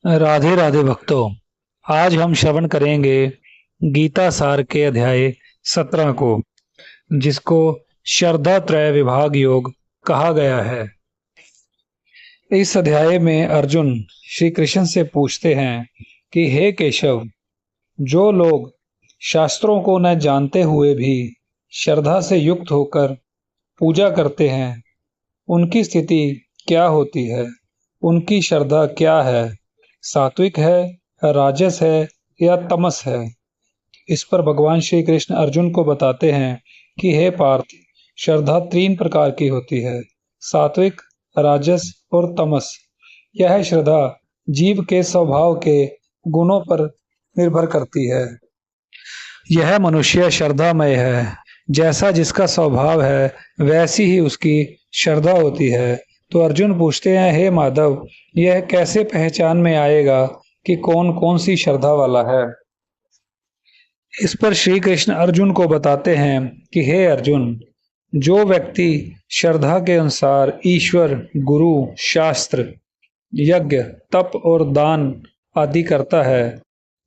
राधे राधे भक्तों। आज हम श्रवण करेंगे गीता सार के अध्याय 17 को, जिसको श्रद्धा त्रय विभाग योग कहा गया है। इस अध्याय में अर्जुन श्री कृष्ण से पूछते हैं कि हे केशव, जो लोग शास्त्रों को न जानते हुए भी श्रद्धा से युक्त होकर पूजा करते हैं, उनकी स्थिति क्या होती है? उनकी श्रद्धा क्या है? सात्विक है, राजस है या तमस है? इस पर भगवान श्री कृष्ण अर्जुन को बताते हैं कि हे पार्थ, श्रद्धा तीन प्रकार की होती है: सात्विक, राजस और तमस। यह श्रद्धा जीव के स्वभाव के गुणों पर निर्भर करती है। यह मनुष्य श्रद्धामय है। जैसा जिसका स्वभाव है वैसी ही उसकी श्रद्धा होती है। तो अर्जुन पूछते हैं, हे माधव, यह कैसे पहचान में आएगा कि कौन कौन सी श्रद्धा वाला है? इस पर श्री कृष्ण अर्जुन को बताते हैं कि हे अर्जुन, जो व्यक्ति श्रद्धा के अनुसार ईश्वर, गुरु, शास्त्र, यज्ञ, तप और दान आदि करता है,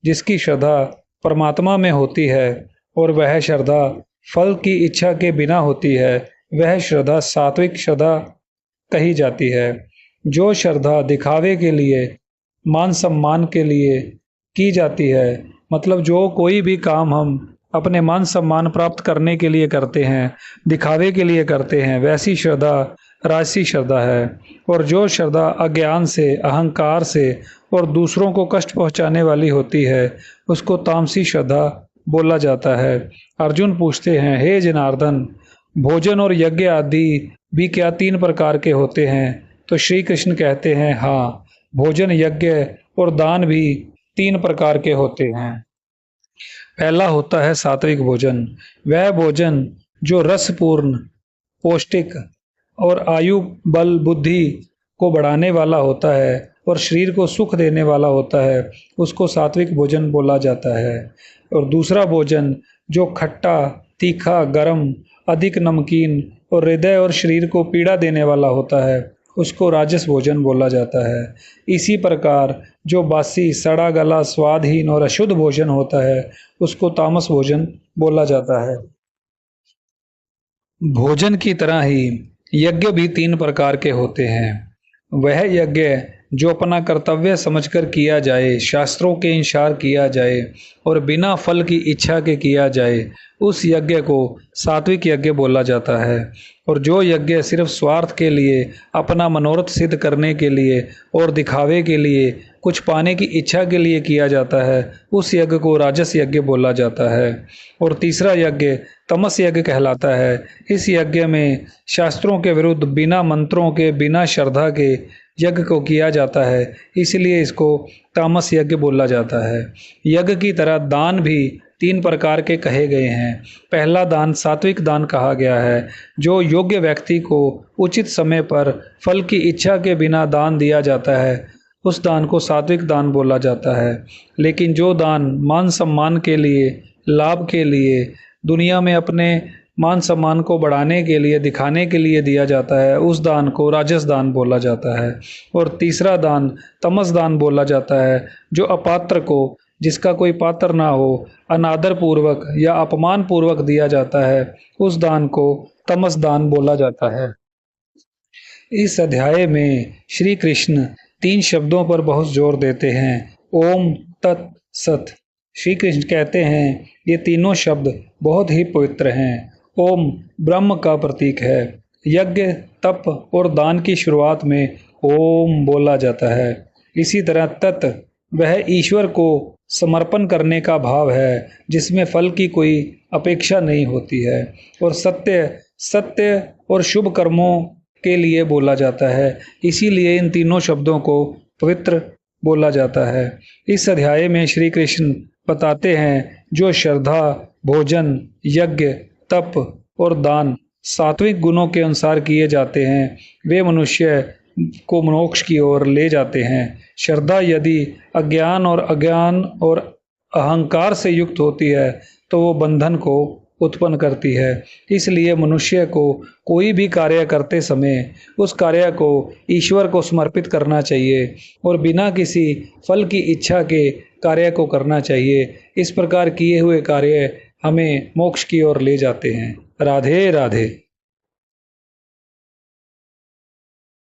जिसकी श्रद्धा परमात्मा में होती है और वह श्रद्धा फल की इच्छा के बिना होती है, वह श्रद्धा सात्विक श्रद्धा कही जाती है। जो श्रद्धा दिखावे के लिए, मान सम्मान के लिए की जाती है, मतलब जो कोई भी काम हम अपने मान सम्मान प्राप्त करने के लिए करते हैं, दिखावे के लिए करते हैं, वैसी श्रद्धा राजसी श्रद्धा है। और जो श्रद्धा अज्ञान से, अहंकार से और दूसरों को कष्ट पहुंचाने वाली होती है, उसको तामसी श्रद्धा बोला जाता है। अर्जुन पूछते हैं, हे जनार्दन, भोजन और यज्ञ आदि भी क्या तीन प्रकार के होते हैं? तो श्री कृष्ण कहते हैं, हाँ, भोजन, यज्ञ और दान भी तीन प्रकार के होते हैं। पहला होता है सात्विक भोजन। वह भोजन जो रसपूर्ण, पौष्टिक और आयु, बल, बुद्धि को बढ़ाने वाला होता है और शरीर को सुख देने वाला होता है, उसको सात्विक भोजन बोला जाता है। और दूसरा भोजन जो खट्टा, तीखा, गरम, अधिक नमकीन और हृदय और शरीर को पीड़ा देने वाला होता है, उसको राजस भोजन बोला जाता है। इसी प्रकार जो बासी, सड़ा गला, स्वादहीन और अशुद्ध भोजन होता है, उसको तामस भोजन बोला जाता है। भोजन की तरह ही यज्ञ भी तीन प्रकार के होते हैं। वह यज्ञ जो अपना कर्तव्य समझकर किया जाए, शास्त्रों के अनुसार किया जाए और बिना फल की इच्छा के किया जाए, उस यज्ञ को सात्विक यज्ञ बोला जाता है। और जो यज्ञ सिर्फ स्वार्थ के लिए, अपना मनोरथ सिद्ध करने के लिए और दिखावे के लिए, कुछ पाने की इच्छा के लिए किया जाता है, उस यज्ञ को राजस यज्ञ बोला जाता है। और तीसरा यज्ञ तमस यज्ञ कहलाता है। इस यज्ञ में शास्त्रों के विरुद्ध, बिना मंत्रों के, बिना श्रद्धा के यज्ञ को किया जाता है, इसलिए इसको तामस यज्ञ बोला जाता है। यज्ञ की तरह दान भी तीन प्रकार के कहे गए हैं। पहला दान सात्विक दान कहा गया है, जो योग्य व्यक्ति को उचित समय पर फल की इच्छा के बिना दान दिया जाता है, उस दान को सात्विक दान बोला जाता है। लेकिन जो दान मान सम्मान के लिए, लाभ के लिए, दुनिया में अपने मान सम्मान को बढ़ाने के लिए, दिखाने के लिए दिया जाता है, उस दान को राजस दान बोला जाता है। और तीसरा दान तमस दान बोला जाता है, जो अपात्र को, जिसका कोई पात्र ना हो, अनादर पूर्वक या अपमान पूर्वक दिया जाता है, उस दान को तमस दान बोला जाता है। इस अध्याय में श्री कृष्ण तीन शब्दों पर बहुत जोर देते हैं: ओम, तत्, सत। श्री कृष्ण कहते हैं ये तीनों शब्द बहुत ही पवित्र हैं। ओम ब्रह्म का प्रतीक है। यज्ञ, तप और दान की शुरुआत में ओम बोला जाता है। इसी तरह तत्, वह ईश्वर को समर्पण करने का भाव है, जिसमें फल की कोई अपेक्षा नहीं होती है। और सत्य, सत्य और शुभ कर्मों के लिए बोला जाता है। इसीलिए इन तीनों शब्दों को पवित्र बोला जाता है। इस अध्याय में श्री कृष्ण बताते हैं, जो श्रद्धा, भोजन, यज्ञ, तप और दान सात्विक गुणों के अनुसार किए जाते हैं, वे मनुष्य को मोक्ष की ओर ले जाते हैं। श्रद्धा यदि अज्ञान और अहंकार से युक्त होती है, तो वो बंधन को उत्पन्न करती है। इसलिए मनुष्य को कोई भी कार्य करते समय उस कार्य को ईश्वर को समर्पित करना चाहिए और बिना किसी फल की इच्छा के कार्य को करना चाहिए। इस प्रकार किए हुए कार्य हमें मोक्ष की ओर ले जाते हैं। राधे राधे।